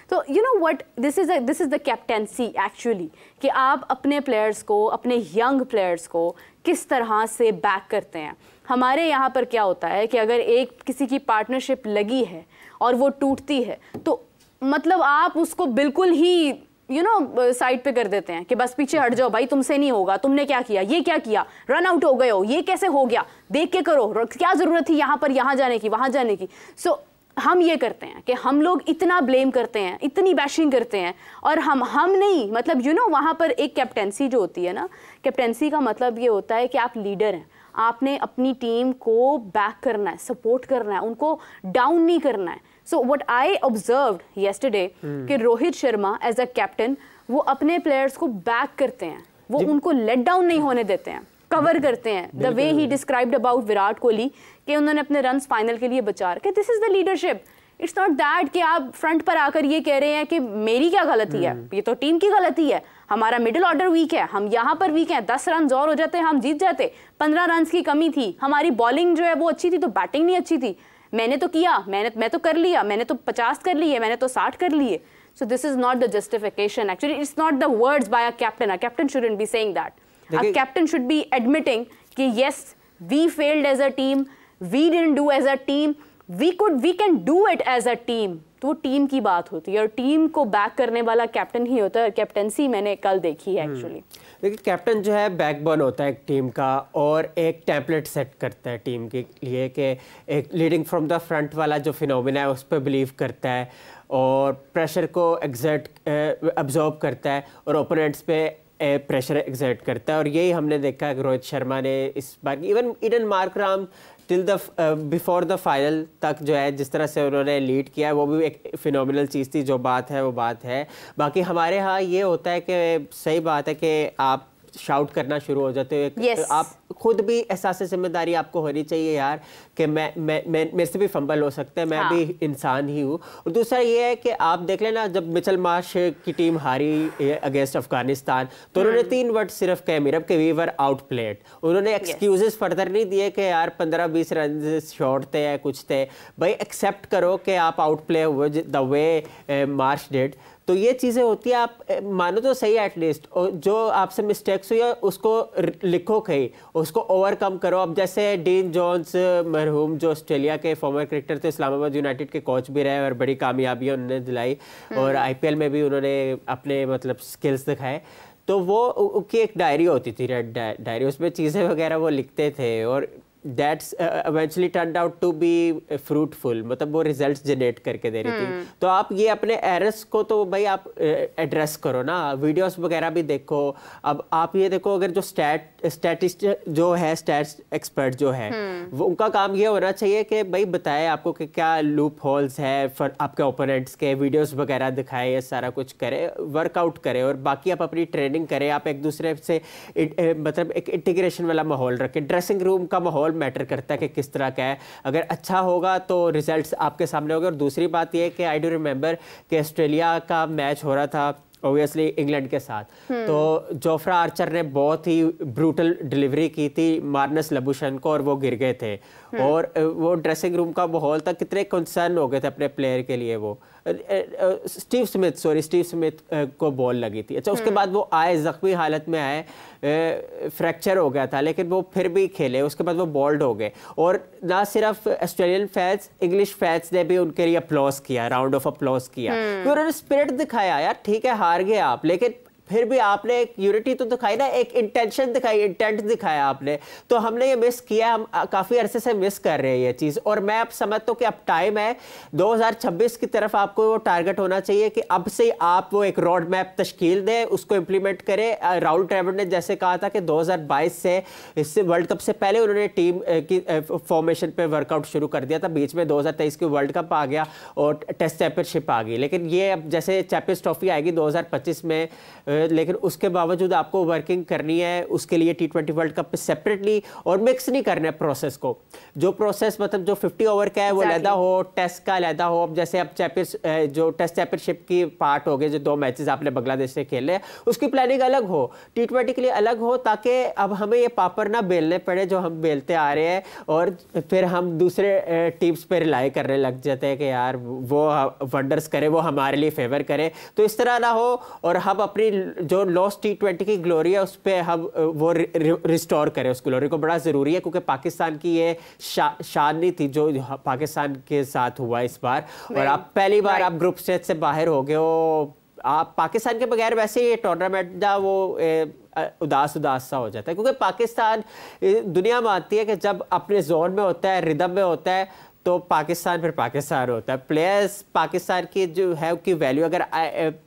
तो you know what, this is the captaincy actually, कि आप अपने प्लेयर्स को, अपने यंग प्लेयर्स को किस तरह से बैक करते हैं। हमारे यहाँ पर क्या होता है कि अगर एक किसी की पार्टनरशिप लगी है और वो टूटती है तो मतलब आप उसको बिल्कुल ही साइड पे कर देते हैं कि बस पीछे हट जाओ भाई, तुमसे नहीं होगा, तुमने क्या किया, ये क्या किया, रन आउट हो गए हो, ये कैसे हो गया, देख के करो, क्या जरूरत थी यहाँ पर यहाँ जाने की, वहाँ जाने की। सो हम ये करते हैं कि हम लोग इतना ब्लेम करते हैं, इतनी बैशिंग करते हैं, और हम नहीं, मतलब वहाँ पर एक कैप्टेंसी जो होती है ना, कैप्टेंसी का मतलब ये होता है कि आप लीडर हैं, आपने अपनी टीम को बैक करना है, सपोर्ट करना है, उनको डाउन नहीं करना है। So what I observed yesterday कि Rohit Sharma as a captain वो अपने प्लेयर्स को बैक करते हैं, वो उनको लेट डाउन नहीं होने देते हैं, कवर करते हैं। The way he described about Virat Kohli कि उन्होंने अपने रन्स फाइनल के लिए बचा रखे, this is the leadership. It's not that कि आप फ्रंट पर आकर ये कह रहे हैं कि मेरी क्या गलती है, ये तो टीम की गलती है, हमारा मिडिल ऑर्डर वीक है, हम यहाँ पर वीक हैं, 10 रन और हो जाते हम जीत जाते, 15 रन की कमी थी, हमारी बॉलिंग जो है वो अच्छी थी तो बैटिंग नहीं अच्छी थी, मैंने तो किया, मैं तो कर लिया, मैंने तो 50 कर लिए, मैंने तो 60 कर लिए। So this is not the justification, actually it's not the words by a captain shouldn't be saying that. A captain should be admitting कि yes, we failed as a team, we didn't do as a team, we can do it as a team। तो वो team की बात होती है और team को back करने वाला कैप्टन ही होता है। कैप्टनसी मैंने कल देखी है एक्चुअली। देखिए, कैप्टन जो है बैकबोन होता है एक टीम का और एक टेम्पलेट सेट करता है टीम के लिए कि एक लीडिंग फ्रॉम द फ्रंट वाला जो फिनोमिना है उस पर बिलीव करता है और प्रेशर को अब्जॉर्ब करता है और ओपोनेंट्स पे प्रेशर एग्जर्ट करता है। और यही हमने देखा कि रोहित शर्मा ने इस बार, even Aiden Markram till the before the final तक जो है जिस तरह से उन्होंने लीड किया है वो भी एक फिनोमिनल चीज़ थी। जो बात है वो बात है। बाकी हमारे यहाँ ये होता है कि सही बात है कि आप शाउट करना शुरू हो जाते हो। yes. आप खुद भी एहसास जिम्मेदारी आपको होनी चाहिए यार कि मैं मेरे से भी फंबल हो सकते हैं, मैं भी इंसान ही हूँ। और दूसरा ये है कि आप देख लेना, जब मिचेल मार्श की टीम हारी अगेंस्ट अफगानिस्तान तो उन्होंने 3 वर्ड सिर्फ कहे, मीरब के वी वर आउट प्लेड। उन्होंने एक्सक्यूजेस फर्दर नहीं दिए कि यार 15-20 रन शॉर्ट थे या कुछ थे। भाई एक्सेप्ट करो कि आप आउट प्ले हुए द वे मार्श डिड। तो ये चीज़ें होती है, आप मानो तो सही एटलीस्ट, और जो आपसे मिस्टेक्स हुई है उसको लिखो कहीं, उसको ओवरकम करो। अब जैसे डीन जोन्स मरहूम जो ऑस्ट्रेलिया के फॉर्मर क्रिकेटर थे, इस्लामाबाद यूनाइटेड के कोच भी रहे और बड़ी कामयाबियाँ उन्होंने दिलाई और IPL में भी उन्होंने अपने मतलब स्किल्स दिखाए। तो वो उनकी एक डायरी होती थी, रेड डायरी, उसमें चीज़ें वगैरह वो लिखते थे और that's eventually turned out to be fruitful, मतलब वो रिजल्ट्स जनरेट करके दे रही थी। तो आप ये अपने एरर्स को तो भाई आप एड्रेस करो ना, वीडियोस वगैरह भी देखो। अब आप ये देखो, अगर जो स्टैटिस्ट जो है, स्टैट्स एक्सपर्ट जो है, वो उनका काम ये होना चाहिए कि भाई बताए आपको कि क्या लूप होल्स है आपके ओपोनेंट्स के, वीडियोस वगैरह दिखाए, ये सारा कुछ करे, वर्कआउट करे और बाकी आप अपनी ट्रेनिंग करें। आप एक दूसरे से मतलब एक इंटीग्रेशन वाला माहौल रखें। ड्रेसिंग रूम का माहौल मैटर करता है कि किस तरह का है, अगर अच्छा होगा तो रिजल्ट्स आपके सामने होंगे। और दूसरी बात ये है कि आई डू रिमेंबर कि ऑस्ट्रेलिया का मैच हो रहा था ऑब्वियसली इंग्लैंड के साथ, तो जोफ्रा आर्चर ने बहुत ही ब्रूटल डिलीवरी की थी मार्नस लबुशन को और वो गिर गए थे। और वो ड्रेसिंग रूम का माहौल था, कितने कंसर्न हो गए थे अपने प्लेयर के लिए। वो स्टीव स्मिथ को बॉल लगी थी। अच्छा, उसके बाद वो आए, जख्मी हालत में आए, फ्रैक्चर हो गया था, लेकिन वो फिर भी खेले। उसके बाद वो बॉल्ड हो गए और ना सिर्फ ऑस्ट्रेलियन फैंस, इंग्लिश फैंस ने भी उनके लिए अप्लॉज किया, राउंड ऑफ अप्लॉज किया। तो उन्होंने स्पिरिट दिखाया, यार ठीक है हार गए आप, लेकिन फिर भी आपने एक यूनिटी तो दिखाई ना, एक इंटेंशन दिखाई, इंटेंट दिखाया आपने। तो हमने ये मिस किया, हम काफ़ी अरसे से मिस कर रहे हैं ये चीज़। और मैं अब समझता हूँ कि अब टाइम है 2026 की तरफ आपको वो टारगेट होना चाहिए कि अब से आप वो एक रोड मैप तश्कील दें, उसको इम्प्लीमेंट करें। राहुल ड्रैविड ने जैसे कहा था कि 2022 से, इससे वर्ल्ड कप से पहले उन्होंने टीम की फॉर्मेशन पर वर्कआउट शुरू कर दिया था। बीच में 2023 की वर्ल्ड कप आ गया और टेस्ट चैंपियनशिप आ गई। लेकिन ये अब जैसे चैंपियंस ट्रॉफी आएगी 2025 में, लेकिन उसके बावजूद आपको वर्किंग करनी है, उसके लिए T20 वर्ल्ड कप पे सेपरेटली और मिक्स नहीं करना है प्रोसेस को। जो प्रोसेस मतलब जो 50 ओवर का है वो लहदा हो, टेस्ट का लहदा हो। अब जैसे अब जो टेस्ट चैंपियनशिप की पार्ट हो गए, जो 2 मैचेस आपने बांग्लादेश से खेले हैं, उसकी प्लानिंग अलग हो, T20 के लिए अलग हो, ताकि अब हमें ये पापड़ ना बेलने पड़े जो हम बेलते आ रहे हैं और फिर हम दूसरे टीम्स पे रिलाई करने लग जाते हैं कि यार वो वंडर्स करे, वो हमारे लिए फेवर करे। तो इस तरह ना हो और हम अपनी जो लॉस्ट T20 की ग्लोरी है उस पर हम वो रिस्टोर करें उस ग्लोरी को। बड़ा ज़रूरी है क्योंकि पाकिस्तान की ये शान नहीं थी जो पाकिस्तान के साथ हुआ इस बार। और आप पहली बार आप ग्रुप स्टेज से बाहर हो गए हो। आप पाकिस्तान के बगैर वैसे ये टूर्नामेंट ना वो उदास सा हो जाता है, क्योंकि पाकिस्तान दुनिया मानती है कि जब अपने जोन में होता है, रिदम में होता है, तो पाकिस्तान फिर पाकिस्तान होता है। प्लेयर्स पाकिस्तान की जो है उसकी वैल्यू, अगर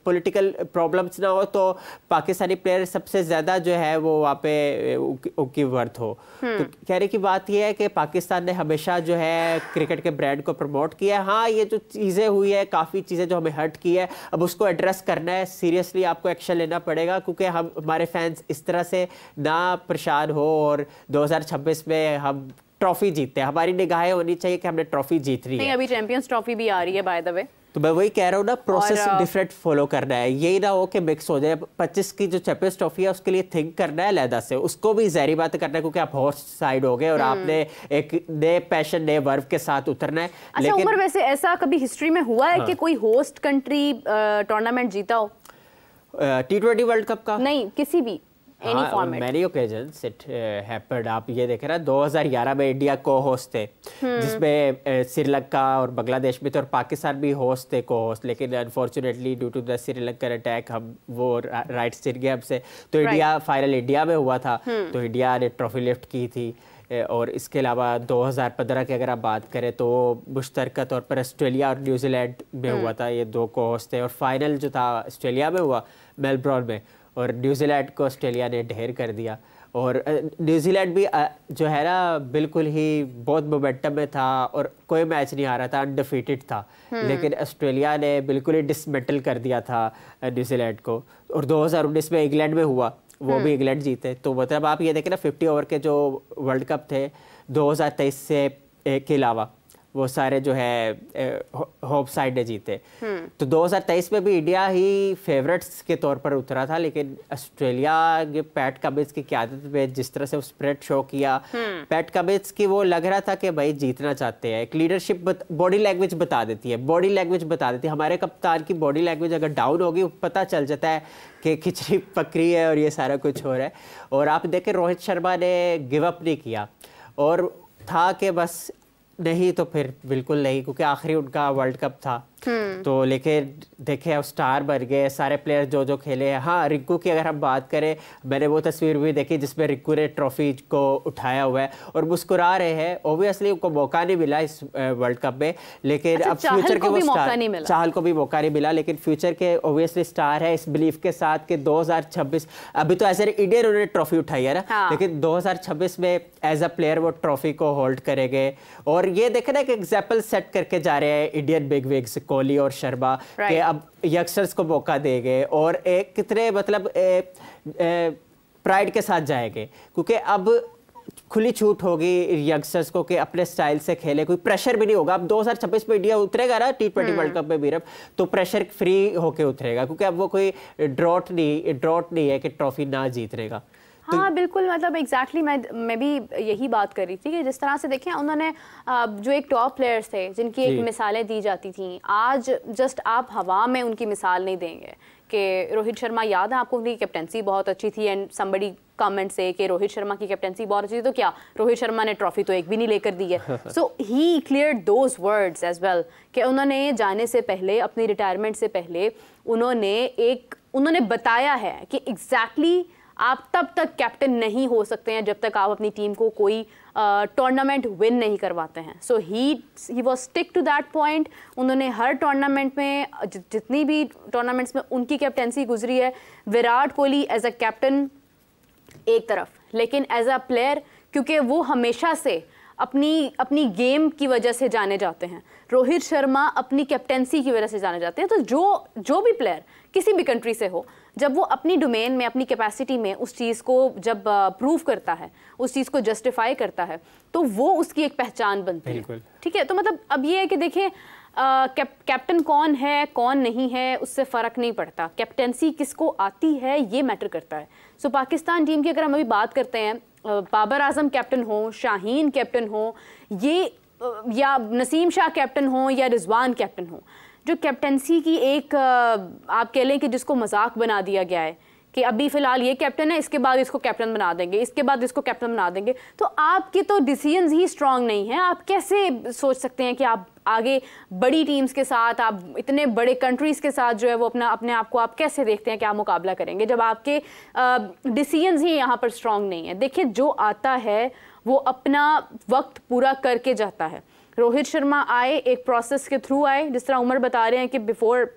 पॉलिटिकल प्रॉब्लम्स ना हो तो पाकिस्तानी प्लेयर सबसे ज़्यादा जो है वो वहाँ पे उनकी वर्थ हो। तो कहने की बात यह है कि पाकिस्तान ने हमेशा जो है क्रिकेट के ब्रांड को प्रमोट किया है। हाँ, ये जो चीज़ें हुई है, काफ़ी चीज़ें जो हमें हर्ट की है, अब उसको एड्रेस करना है, सीरियसली आपको एक्शन लेना पड़ेगा, क्योंकि हमारे फैंस इस तरह से ना परेशान हो और 2026 में हम ट्रॉफी जीतते हैं। हमारी निगाहें होनी चाहिए कि हमने ट्रॉफी जीत रही है। अभी चैंपियंस ट्रॉफी भी आ रही है बाय द वे। तो मैं वही कह रहा हूँ ना, प्रोसेस डिफरेंट फॉलो करना है, यही ना हो कि मिक्स हो जाए। 25 की जो चैंपियंस ट्रॉफी है उसके लिए थिंक करना है अलहदा से, उसको भी ज़हरी बात करना है, क्योंकि आप होस्ट साइड हो गए और आपने एक नए पैशन, नए वर्व के साथ उतरना है। अच्छा उमर, वैसे ऐसा कभी हिस्ट्री में हुआ है कि कोई होस्ट कंट्री टूर्नामेंट जीता हो? T20 वर्ल्ड कप का नहीं, किसी भी any format. Many occasions it happened. आप ये देख रहे हैं 2011 में इंडिया को होस्ट थे, जिसमें श्रीलंका और बांग्लादेश भी थे और पाकिस्तान भी होस्ट थे, को होस्ट। लेकिन unfortunately due to the Sri Lankan attack हम वो राइट्स छिन गए हमसे, तो इंडिया फाइनल इंडिया में हुआ था, तो इंडिया ने ट्रॉफी लिफ्ट की थी। और इसके अलावा 2015 की अगर आप बात करें तो मुश्तरका तौर पर ऑस्ट्रेलिया और न्यूजीलैंड में हुआ था, ये 2 को होस्ट थे। और फाइनल जो था ऑस्ट्रेलिया में हुआ, मेलबोर्न में, और न्यूजीलैंड को ऑस्ट्रेलिया ने ढेर कर दिया। और न्यूजीलैंड भी जो है ना बिल्कुल ही बहुत मोमेंटम में था और कोई मैच नहीं आ रहा था, अनडिफीटेड था, लेकिन ऑस्ट्रेलिया ने बिल्कुल ही डिसमेंटल कर दिया था न्यूजीलैंड को। और 2019 में इंग्लैंड में हुआ, वो भी इंग्लैंड जीते। तो मतलब आप ये देखें ना, 50 ओवर के जो वर्ल्ड कप थे 2023 से के अलावा वो सारे जो है होप साइड ने जीते। तो 2023 में भी इंडिया ही फेवरेट्स के तौर पर उतरा था, लेकिन ऑस्ट्रेलिया के पैट कमिंस की क़यादत में जिस तरह से वो स्प्रेड शो किया, पैट कमिंस की वो लग रहा था कि भाई जीतना चाहते हैं। एक लीडरशिप बॉडी लैंग्वेज बता देती है, बॉडी लैंग्वेज बता देती है। हमारे कप्तान की बॉडी लैंग्वेज अगर डाउन होगी, पता चल जाता है कि खिचड़ी पकड़ी है और ये सारा कुछ हो रहा है। और आप देखें रोहित शर्मा ने गिव अप नहीं किया और था कि बस नहीं तो फिर बिल्कुल नहीं, क्योंकि आखिरी उनका वर्ल्ड कप था। तो लेकिन देखे अब स्टार बन गए सारे प्लेयर जो खेले हैं। हाँ, रिंकू की अगर हम बात करें, मैंने वो तस्वीर भी देखी जिसमें रिंकू ने ट्रॉफी को उठाया हुआ है और मुस्कुरा रहे हैं। ओबियसली उनको मौका नहीं मिला इस वर्ल्ड कप में, लेकिन अब फ्यूचर के वो स्टार, चाहल को भी मौका नहीं मिला, लेकिन फ्यूचर के ओबियसली स्टार है इस बिलीफ के साथ कि 2026 अभी तो एज ए इंडियन उन्होंने ट्रॉफी उठाई है ना, लेकिन 2026 में एज अ प्लेयर वो ट्रॉफी को होल्ड करेंगे। और ये देखे ना, एक एग्जाम्पल सेट करके जा रहे हैं इंडियन बिग विग्स कोहली और शर्मा के अब यंगस्टर्स को मौका देंगे और एक कितने मतलब प्राइड के साथ जाएंगे, क्योंकि अब खुली छूट होगी यंगस्टर्स को कि अपने स्टाइल से खेले, कोई प्रेशर भी नहीं होगा। अब 2026 में इंडिया उतरेगा ना T20 वर्ल्ड कप में भी, तो प्रेशर फ्री होके उतरेगा, क्योंकि अब वो कोई ड्रॉट नहीं है कि ट्रॉफी ना जीत रहेगा। हाँ बिल्कुल, मतलब एग्जैक्टली मैं भी यही बात कर रही थी कि जिस तरह से देखें उन्होंने जो एक टॉप प्लेयर्स थे जिनकी एक मिसालें दी जाती थी, आज जस्ट आप हवा में उनकी मिसाल नहीं देंगे। कि रोहित शर्मा, याद है आपको, उनकी कैप्टेंसी बहुत अच्छी थी एंड समबडी कमेंट से कि रोहित शर्मा की कैप्टेंसी बहुत अच्छी थी, तो क्या रोहित शर्मा ने ट्रॉफी तो एक भी नहीं लेकर दी है। So he cleared those words as well कि उन्होंने जाने से पहले, अपनी रिटायरमेंट से पहले उन्होंने बताया है कि एग्जैक्टली आप तब तक कैप्टन नहीं हो सकते हैं जब तक आप अपनी टीम को कोई टूर्नामेंट विन नहीं करवाते हैं। So he was stick to that point. उन्होंने हर टूर्नामेंट में, जितनी भी टूर्नामेंट्स में उनकी कैप्टेंसी गुजरी है, Virat Kohli as a captain एक तरफ, लेकिन एज अ प्लेयर, क्योंकि वो हमेशा से अपनी गेम की वजह से जाने जाते हैं, रोहित शर्मा अपनी कैप्टेंसी की वजह से जाने जाते हैं। तो जो भी प्लेयर किसी भी कंट्री से हो, जब वो अपनी डोमेन में, अपनी कैपेसिटी में उस चीज़ को जब प्रूव करता है, उस चीज़ को जस्टिफाई करता है, तो वो उसकी एक पहचान बनती है। ठीक है, तो मतलब अब ये है कि देखें कैप्टन कौन है कौन नहीं है उससे फ़र्क नहीं पड़ता, कैप्टेंसी किसको आती है ये मैटर करता है। सो पाकिस्तान टीम की अगर हम अभी बात करते हैं, बाबर आजम कैप्टन हो, शाहीन कैप्टन हो, ये या नसीम शाह कैप्टन हो या रिजवान कैप्टन हो, जो कैप्टनसी की एक आप कह लें कि जिसको मजाक बना दिया गया है कि अभी फ़िलहाल ये कैप्टन है, इसके बाद इसको कैप्टन बना देंगे, इसके बाद इसको कैप्टन बना देंगे, तो आपके तो डिसीजंस ही स्ट्रांग नहीं हैं। आप कैसे सोच सकते हैं कि आप आगे बड़ी टीम्स के साथ, आप इतने बड़े कंट्रीज़ के साथ जो है वो अपने आप को आप कैसे देखते हैं कि आप मुकाबला करेंगे जब आपके डिसीजंस ही यहाँ पर स्ट्रांग नहीं है। देखिए, जो आता है वो अपना वक्त पूरा करके जाता है। रोहित शर्मा आए, एक प्रोसेस के थ्रू आए, जिस तरह उमर बता रहे हैं कि बिफोर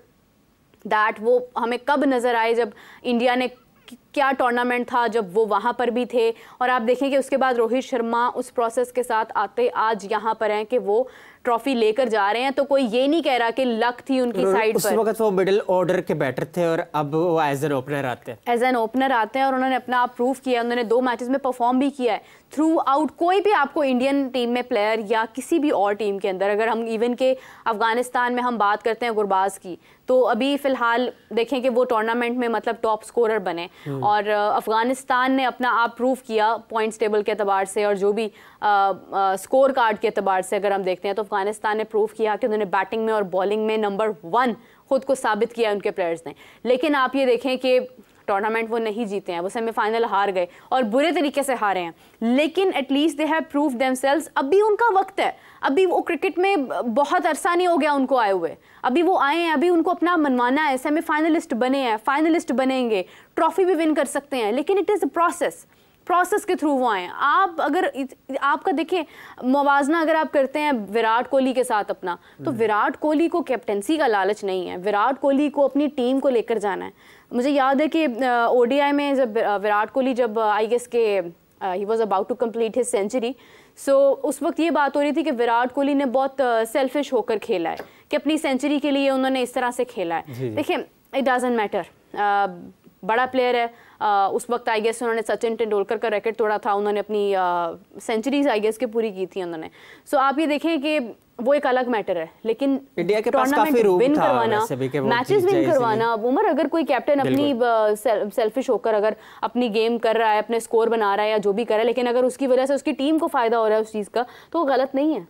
दैट वो हमें कब नज़र आए, जब इंडिया ने क्या टूर्नामेंट था जब वो वहाँ पर भी थे, और आप देखें कि उसके बाद रोहित शर्मा उस प्रोसेस के साथ आते आज यहाँ पर हैं कि वो ट्रॉफी लेकर जा रहे हैं। तो कोई ये नहीं कह रहा कि लक थी उनकी साइड पर। उस वक्त वो मिडिल ऑर्डर के बैटर थे और अब वो एज एन ओपनर आते हैं। एज एन ओपनर आते हैं और उन्होंने अपना आप प्रूव किया, उन्होंने 2 मैचेस में परफॉर्म भी किया है थ्रू आउट। कोई भी आपको इंडियन टीम में प्लेयर या किसी भी और टीम के अंदर, अगर हम इवन के अफगानिस्तान में हम बात करते हैं गुरबाज की, तो अभी फ़िलहाल देखें कि वो टूर्नामेंट में मतलब टॉप स्कोरर बने और अफगानिस्तान ने अपना आप प्रूव किया पॉइंट्स टेबल के अतबार से और जो भी स्कोर कार्ड के अतबार से अगर हम देखते हैं तो अफगानिस्तान ने प्रूव किया कि उन्होंने बैटिंग में और बॉलिंग में नंबर 1 खुद को साबित किया उनके प्लेयर्स ने। लेकिन आप ये देखें कि टूर्नामेंट वो नहीं जीते हैं, वो सेमीफाइनल हार गए और बुरे तरीके से हारे हैं, लेकिन at least they have prove themselves. अभी उनका वक्त है, अभी वो क्रिकेट में बहुत अरसा नहीं हो गया उनको आए हुए, अभी वो आए हैं, अभी उनको अपना मनवाना है। सेमीफाइनलिस्ट बने हैं, फाइनलिस्ट बनेंगे, ट्रॉफी भी विन कर सकते हैं, लेकिन इट इज़ अ प्रोसेस के थ्रू वो आए। आप अगर आपका देखें मुवाजना अगर आप करते हैं विराट कोहली के साथ अपना, तो विराट कोहली को कैप्टेंसी का लालच नहीं है, विराट कोहली को अपनी टीम को लेकर जाना है। मुझे याद है कि ओडीआई में जब विराट कोहली जब आई गेस के he was about to complete his century, so उस वक्त ये बात हो रही थी कि विराट कोहली ने बहुत सेल्फिश होकर खेला है कि अपनी सेंचुरी के लिए उन्होंने इस तरह से खेला है। देखिए, इट डजंट मैटर, बड़ा प्लेयर है। उस वक्त आई गेस उन्होंने सचिन तेंदुलकर का रिकॉर्ड तोड़ा था, उन्होंने अपनी सेंचुरीज आई गेस के पूरी की थी उन्होंने। सो आप ये देखें कि वो एक अलग मैटर है, लेकिन इंडिया के पास काफी रूम विन था करवाना, मैचेस विन करवाना, उमर अगर कोई कैप्टन अपनी सेल्फिश होकर अगर अपनी गेम कर रहा है, अपने स्कोर बना रहा है या जो भी कर रहा है, लेकिन अगर उसकी वजह से उसकी टीम को फायदा हो रहा है उस चीज़ का, तो वो गलत नहीं है।